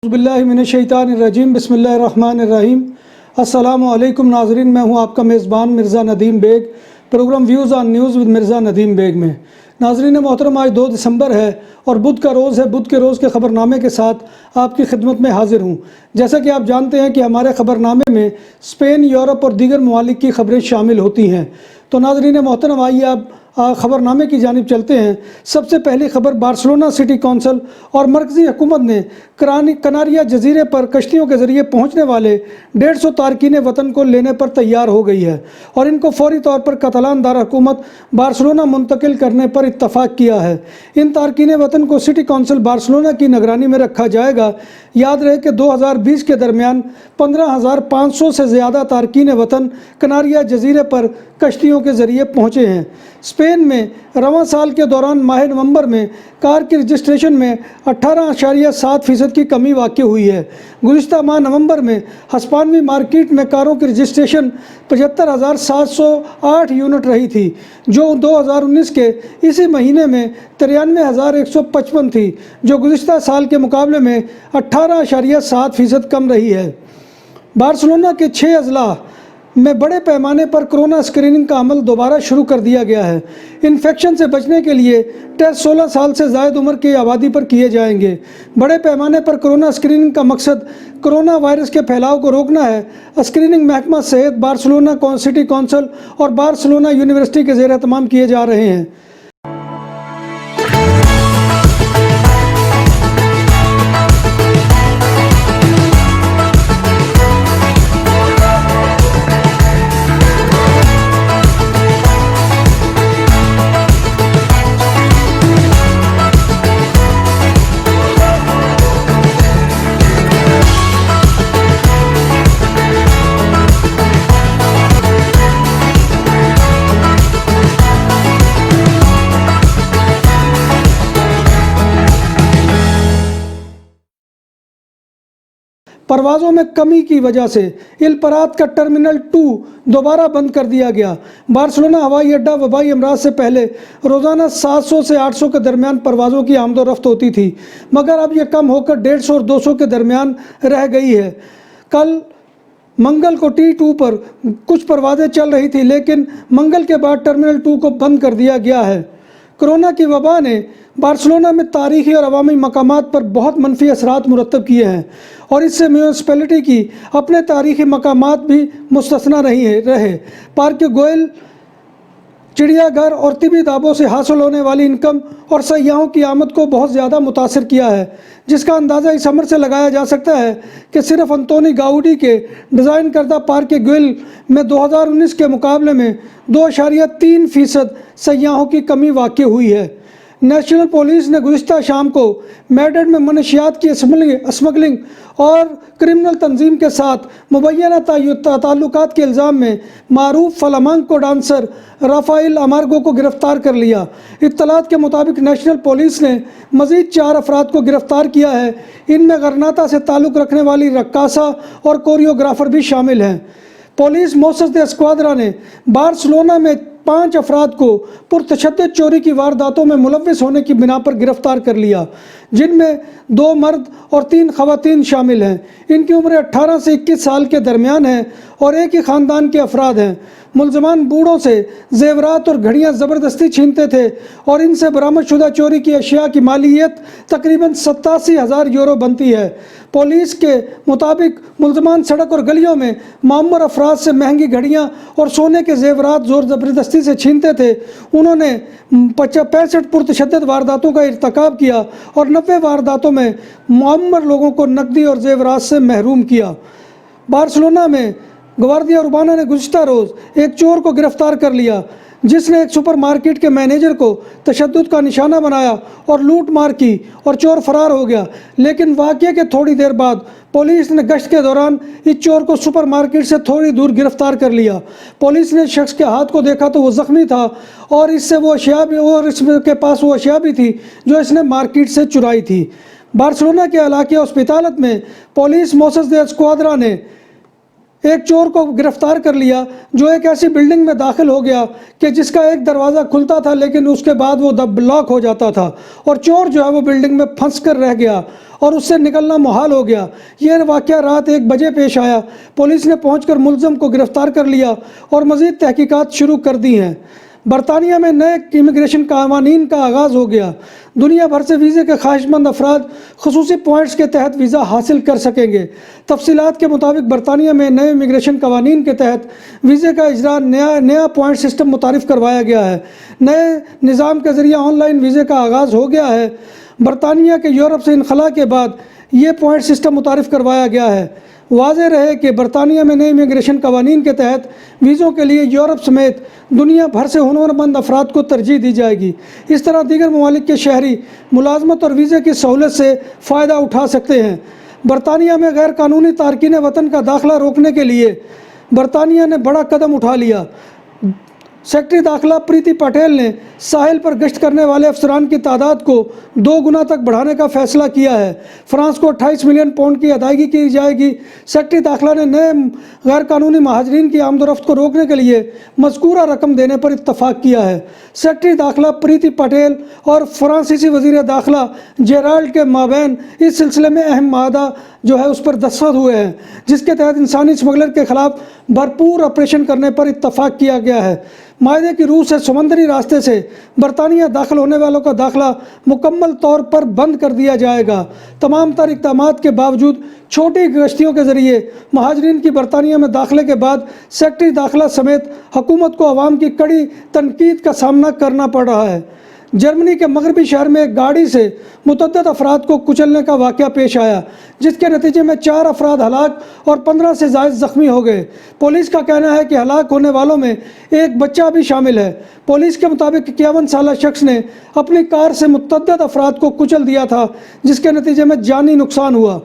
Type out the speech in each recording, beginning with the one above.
باللہ من الشیطان الرجیم بسم اللہ الرحمن الرحیم۔ السلام علیکم ناظرین، میں ہوں آپ کا میزبان Mirza Nadeem Baig, program views on news with Mirza Nadeem Baig میں۔ ناظرین محترم، آج 2 دسمبر ہے اور بدھ کا روز ہے۔ بدھ کے روز کے خبر نامے کے ساتھ آپ کی خدمت میں حاضر ہوں۔ جیسا کہ آپ جانتے ہیں کہ ہمارے خبر نامے میں اسپین، یورپ اور دیگر ممالک کی خبریں شامل ہوتی ہیں۔ تو ناظرین محترم، آئیے آپ خبر نامے کی جانب چلتے ہیں۔ سب سے پہلی خبر، بارسلونا سٹی کونسل اور مرکزی حکومت نے کناریا جزیرے پر کشتیوں کے ذریعے پہنچنے والے 150 تارکین وطن کو لینے پر تیار ہو گئی ہے اور ان کو فوری طور پر کاتالان دارالحکومت بارسلونا منتقل کرنے پر اتفاق کیا ہے۔ ان تارکین وطن کو سٹی کونسل بارسلونا کی نگرانی میں رکھا جائے گا۔ یاد رہے کہ 2020 کے درمیان 15,500 سے زیادہ تارکین وطن کناریا جزیرے پر کشتیوں کے ذریعے پہنچے ہیں۔ اسپین میں رواں سال کے دوران ماہ نومبر میں کار کی رجسٹریشن میں 18.7% کی کمی واقع ہوئی ہے۔ گزشتہ ماہ نومبر میں ہسپانوی مارکیٹ میں کاروں کی رجسٹریشن 75,708 یونٹ رہی تھی، جو 2019 کے اسی مہینے میں 93,155 تھی، جو گزشتہ سال کے مقابلے میں 18.7% کم رہی ہے۔ بارسلونا کے 6 اضلاع میں بڑے پیمانے پر کرونا اسکریننگ کا عمل دوبارہ شروع کر دیا گیا ہے۔ انفیکشن سے بچنے کے لیے ٹیسٹ 16 سال سے زائد عمر کی آبادی پر کیے جائیں گے۔ بڑے پیمانے پر کرونا اسکریننگ کا مقصد کرونا وائرس کے پھیلاؤ کو روکنا ہے۔ اسکریننگ محکمہ صحت، بارسلونا سٹی کونسل اور بارسلونا یونیورسٹی کے زیر اہتمام کیے جا رہے ہیں۔ پروازوں میں کمی کی وجہ سے الہ پرات کا ٹرمینل 2 دوبارہ بند کر دیا گیا۔ بارسلونا ہوائی اڈہ وبائی امراض سے پہلے روزانہ 700 سے 800 کے درمیان پروازوں کی آمد و رفت ہوتی تھی، مگر اب یہ کم ہو کر 150 اور 200 کے درمیان رہ گئی ہے۔ کل منگل کو T2 پر کچھ پروازیں چل رہی تھی، لیکن منگل کے بعد ٹرمینل 2 کو بند کر دیا گیا ہے۔ کرونا کی وبا نے بارسلونا میں تاریخی اور عوامی مقامات پر بہت منفی اثرات مرتب کیے ہیں اور اس سے میونسپلٹی کی اپنے تاریخی مقامات بھی مستثنی رہے۔ پارک گوئل، چڑیا گھر اور طبی دعووں سے حاصل ہونے والی انکم اور سیاحوں کی آمد کو بہت زیادہ متاثر کیا ہے، جس کا اندازہ اس امر سے لگایا جا سکتا ہے کہ صرف انتونی گاؤڈی کے ڈیزائن کردہ پارک گوئل میں 2019 کے مقابلے میں 2.3% سیاحوں کی کمی واقع ہوئی ہے۔ نیشنل پولیس نے گزشتہ شام کو میڈرڈ میں منشیات کی اسمگلنگ اور کرمنل تنظیم کے ساتھ مبینہ تعلقات کے الزام میں معروف فلامنکو ڈانسر رافائل امارگو کو گرفتار کر لیا۔ اطلاعات کے مطابق نیشنل پولیس نے مزید 4 افراد کو گرفتار کیا ہے۔ ان میں غرناطہ سے تعلق رکھنے والی رقاصہ اور کوریوگرافر بھی شامل ہیں۔ پولیس موسس دے اسکواڈرا نے بارسلونا میں 5 افراد کو پرتشدد چوری کی وارداتوں میں ملوث ہونے کی بنا پر گرفتار کر لیا، جن میں 2 مرد اور 3 خواتین شامل ہیں۔ ان کی عمریں 18 سے 21 سال کے درمیان ہیں اور ایک ہی خاندان کے افراد ہیں۔ ملزمان بوڑھوں سے زیورات اور گھڑیاں زبردستی چھینتے تھے اور ان سے برآمد شدہ چوری کی اشیاء کی مالیت تقریباً 87,000 یورو بنتی ہے۔ پولیس کے مطابق ملزمان سڑک اور گلیوں میں معمر افراد سے مہنگی گھڑیاں اور سونے کے زیورات زور زبردستی سے چھینتے تھے۔ انہوں نے 65 پرتشدد وارداتوں کا ارتکاب کیا اور 90 وارداتوں میں معمر لوگوں کو نقدی اور زیورات سے محروم کیا۔ بارسلونا میں گواردیا اربانا نے گزشتہ روز ایک چور کو گرفتار کر لیا، جس نے ایک سپر مارکیٹ کے مینیجر کو تشدد کا نشانہ بنایا اور لوٹ مار کی اور چور فرار ہو گیا۔ لیکن واقعے کے تھوڑی دیر بعد پولیس نے گشت کے دوران اس چور کو سپر مارکیٹ سے تھوڑی دور گرفتار کر لیا۔ پولیس نے شخص کے ہاتھ کو دیکھا تو وہ زخمی تھا اور اس کے پاس وہ اشیاء بھی تھی جو اس نے مارکیٹ سے چرائی تھی۔ بارسلونا کے علاقے ہسپتالت میں پولیس موسس دے اسکواڈرا نے ایک چور کو گرفتار کر لیا جو ایک ایسی بلڈنگ میں داخل ہو گیا کہ جس کا ایک دروازہ کھلتا تھا لیکن اس کے بعد وہ لاک ہو جاتا تھا اور چور جو ہے وہ بلڈنگ میں پھنس کر رہ گیا اور اس سے نکلنا محال ہو گیا۔ یہ واقعہ رات 1 بجے پیش آیا۔ پولیس نے پہنچ کر ملزم کو گرفتار کر لیا اور مزید تحقیقات شروع کر دی ہیں۔ برطانیہ میں نئے امیگریشن قوانین کا آغاز ہو گیا۔ دنیا بھر سے ویزے کے خواہش مند افراد خصوصی پوائنٹس کے تحت ویزا حاصل کر سکیں گے۔ تفصیلات کے مطابق برطانیہ میں نئے امیگریشن قوانین کے تحت ویزے کا اجرا نیا پوائنٹ سسٹم متعارف کروایا گیا ہے۔ نئے نظام کے ذریعے آن لائن ویزے کا آغاز ہو گیا ہے۔ برطانیہ کے یورپ سے انخلا کے بعد یہ پوائنٹ سسٹم متعارف کروایا گیا ہے۔ واضح رہے کہ برطانیہ میں نئے امیگریشن قوانین کے تحت ویزوں کے لیے یورپ سمیت دنیا بھر سے ہنرمند افراد کو ترجیح دی جائے گی۔ اس طرح دیگر ممالک کے شہری ملازمت اور ویزے کی سہولت سے فائدہ اٹھا سکتے ہیں۔ برطانیہ میں غیر قانونی تارکین وطن کا داخلہ روکنے کے لیے برطانیہ نے بڑا قدم اٹھا لیا۔ سیکرٹری داخلہ پریتی پٹیل نے ساحل پر گشت کرنے والے افسران کی تعداد کو 2 گنا تک بڑھانے کا فیصلہ کیا ہے۔ فرانس کو 28 ملین پاؤنڈ کی ادائیگی کی جائے گی۔ سیکرٹری داخلہ نے نئے غیر قانونی مہاجرین کی آمد و رفت کو روکنے کے لیے مذکورہ رقم دینے پر اتفاق کیا ہے۔ سیکرٹری داخلہ پریتی پٹیل اور فرانسیسی وزیر داخلہ جیرالڈ کے مابین اس سلسلے میں اہم معاہدہ اس پر دستخط ہوئے ہیں، جس کے تحت انسانی اسمگلر کے خلاف بھرپور آپریشن کرنے پر اتفاق کیا گیا ہے۔ معاہدے کی روح سے سمندری راستے سے برطانیہ داخل ہونے والوں کا داخلہ مکمل طور پر بند کر دیا جائے گا۔ تمام تر اقدامات کے باوجود چھوٹی کشتیوں کے ذریعے مہاجرین کی برطانیہ میں داخلے کے بعد سیکرٹری داخلہ سمیت حکومت کو عوام کی کڑی تنقید کا سامنا کرنا پڑ رہا ہے۔ جرمنی کے مغربی شہر میں ایک گاڑی سے متعدد افراد کو کچلنے کا واقعہ پیش آیا، جس کے نتیجے میں 4 افراد ہلاک اور 15 سے زائد زخمی ہو گئے۔ پولیس کا کہنا ہے کہ ہلاک ہونے والوں میں ایک بچہ بھی شامل ہے۔ پولیس کے مطابق 51 سالہ شخص نے اپنی کار سے متعدد افراد کو کچل دیا تھا، جس کے نتیجے میں جانی نقصان ہوا۔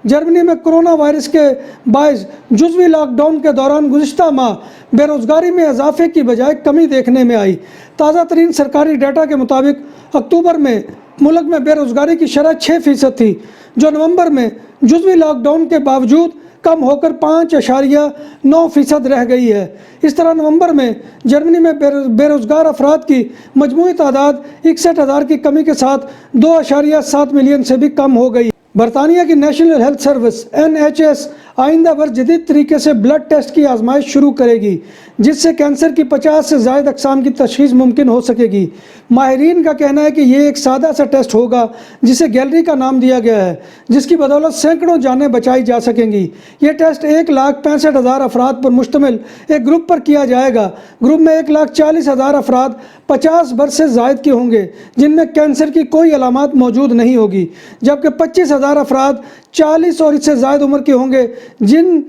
جرمنی میں کرونا وائرس کے باعث جزوی لاک ڈاؤن کے دوران گزشتہ ماہ بے روزگاری میں اضافے کی بجائے کمی دیکھنے میں آئی۔ تازہ ترین سرکاری ڈیٹا کے مطابق اکتوبر میں ملک میں بے روزگاری کی شرح 6% تھی، جو نومبر میں جزوی لاک ڈاؤن کے باوجود کم ہو کر 5.9% رہ گئی ہے۔ اس طرح نومبر میں جرمنی میں بے روزگار افراد کی مجموعی تعداد 61,000 کی کمی کے ساتھ 2.7 ملین سے بھی کم ہو گئی۔ برطانیہ کی نیشنل ہیلتھ سروس NHS آئندہ برس جدید طریقے سے بلڈ ٹیسٹ کی آزمائش شروع کرے گی، جس سے کینسر کی 50 سے زائد اقسام کی تشخیص ممکن ہو سکے گی۔ ماہرین کا کہنا ہے کہ یہ ایک سادہ سا ٹیسٹ ہوگا جسے گیلری کا نام دیا گیا ہے، جس کی بدولت سینکڑوں جانیں بچائی جا سکیں گی۔ یہ ٹیسٹ 1,65,000 افراد پر مشتمل ایک گروپ پر کیا جائے گا۔ گروپ میں 1,40,000 افراد 50 برس سے زائد کے ہوں گے، جن میں کینسر کی کوئی علامات موجود نہیں ہوگی، جبکہ 25,000 افراد 40 اور اس سے زائد عمر کے ہوں گے، جن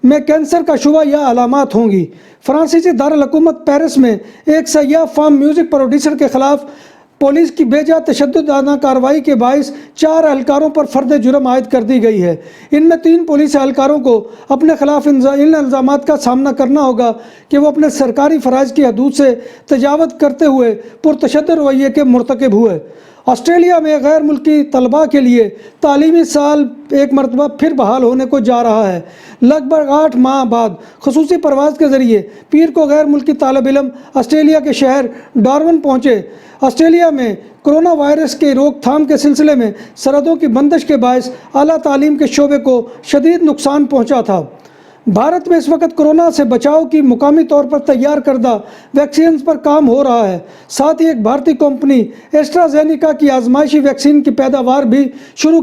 میں کینسر کا شبہ یا علامات ہوں گی۔ فرانسیسی دارالحکومت پیرس میں ایک سیاہ فام میوزک پروڈیوسر کے خلاف پولیس کی بے جا تشددانہ کارروائی کے باعث 4 اہلکاروں پر فرد جرم عائد کر دی گئی ہے۔ ان میں 3 پولیس اہلکاروں کو اپنے خلاف ان الزامات کا سامنا کرنا ہوگا کہ وہ اپنے سرکاری فرائض کی حدود سے تجاوز کرتے ہوئے پرتشدد رویے کے مرتکب ہوئے۔ آسٹریلیا میں غیر ملکی طلباء کے لیے تعلیمی سال ایک مرتبہ پھر بحال ہونے کو جا رہا ہے۔ لگ بھگ 8 ماہ بعد خصوصی پرواز کے ذریعے پیر کو غیر ملکی طالب علم آسٹریلیا کے شہر ڈارون پہنچے۔ آسٹریلیا میں کرونا وائرس کے روک تھام کے سلسلے میں سرحدوں کی بندش کے باعث اعلیٰ تعلیم کے شعبے کو شدید نقصان پہنچا تھا۔ بھارت میں اس وقت کرونا سے بچاؤ کی مقامی طور پر تیار کردہ ویکسینز پر کام ہو رہا ہے۔ ساتھ ہی ایک بھارتی کمپنی ایسٹرازینیکا کی آزمائشی ویکسین کی پیداوار بھی شروع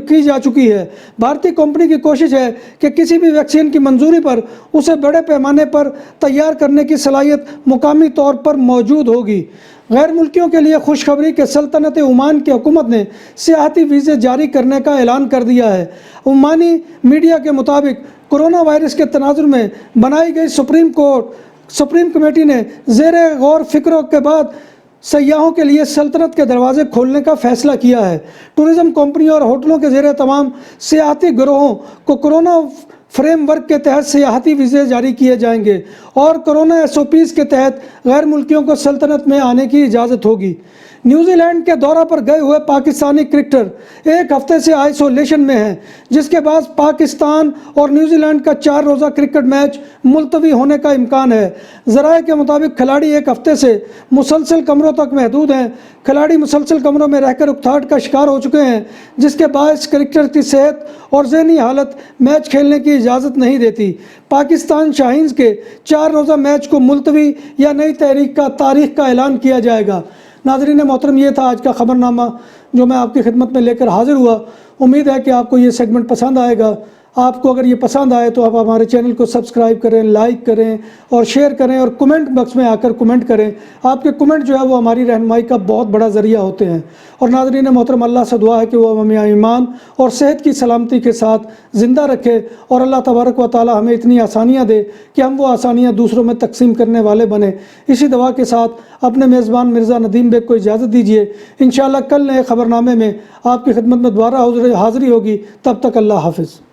کی جا چکی ہے۔ بھارتی کمپنی کی کوشش ہے کہ کسی بھی ویکسین کی منظوری پر اسے بڑے پیمانے پر تیار کرنے کی صلاحیت مقامی طور پر موجود ہوگی۔ غیر ملکیوں کے لیے خوشخبری کہ سلطنت عمان کی حکومت نے سیاحتی ویزے جاری کرنے کا اعلان کر دیا ہے۔ عمانی میڈیا کے مطابق کرونا وائرس کے تناظر میں بنائی گئی سپریم کمیٹی نے زیر غور فکر کے بعد سیاحوں کے لیے سلطنت کے دروازے کھولنے کا فیصلہ کیا ہے۔ ٹورزم کمپنیوں اور ہوٹلوں کے زیر تمام سیاحتی گروہوں کو کرونا فریم ورک کے تحت سیاحتی ویزے جاری کیے جائیں گے اور کرونا SOPs کے تحت غیر ملکیوں کو سلطنت میں آنے کی اجازت ہوگی۔ نیوزی لینڈ کے دورہ پر گئے ہوئے پاکستانی کرکٹر ایک ہفتے سے آئسولیشن میں ہیں، جس کے بعد پاکستان اور نیوزی لینڈ کا 4 روزہ کرکٹ میچ ملتوی ہونے کا امکان ہے۔ ذرائع کے مطابق کھلاڑی ایک ہفتے سے مسلسل کمروں تک محدود ہیں۔ کھلاڑی مسلسل کمروں میں رہ کر اکتھاہٹ کا شکار ہو چکے ہیں، جس کے باعث کرکٹر کی صحت اور ذہنی حالت میچ کھیلنے کی اجازت نہیں دیتی۔ پاکستان شاہینز کے 4 روزہ میچ کو ملتوی یا نئی تاریخ کا اعلان کیا جائے گا۔ ناظرین محترم، یہ تھا آج کا خبر نامہ جو میں آپ کی خدمت میں لے کر حاضر ہوا۔ امید ہے کہ آپ کو یہ سیگمنٹ پسند آئے گا۔ آپ کو اگر یہ پسند آئے تو آپ ہمارے چینل کو سبسکرائب کریں، لائک کریں اور شیئر کریں اور کمنٹ باکس میں آ کر کمنٹ کریں۔ آپ کے کمنٹ جو ہے وہ ہماری رہنمائی کا بہت بڑا ذریعہ ہوتے ہیں۔ اور ناظرین محترم، اللہ سے دعا ہے کہ وہ ہمیں ایمان اور صحت کی سلامتی کے ساتھ زندہ رکھے، اور اللہ تبارک و تعالی ہمیں اتنی آسانیاں دے کہ ہم وہ آسانیاں دوسروں میں تقسیم کرنے والے بنیں۔ اسی دعا کے ساتھ اپنے میزبان مرزا ندیم بیگ کو اجازت دیجیے۔ انشاءاللہ کل نئے خبر نامے میں آپ کی خدمت میں دوبارہ حاضری ہوگی۔ تب تک اللہ حافظ۔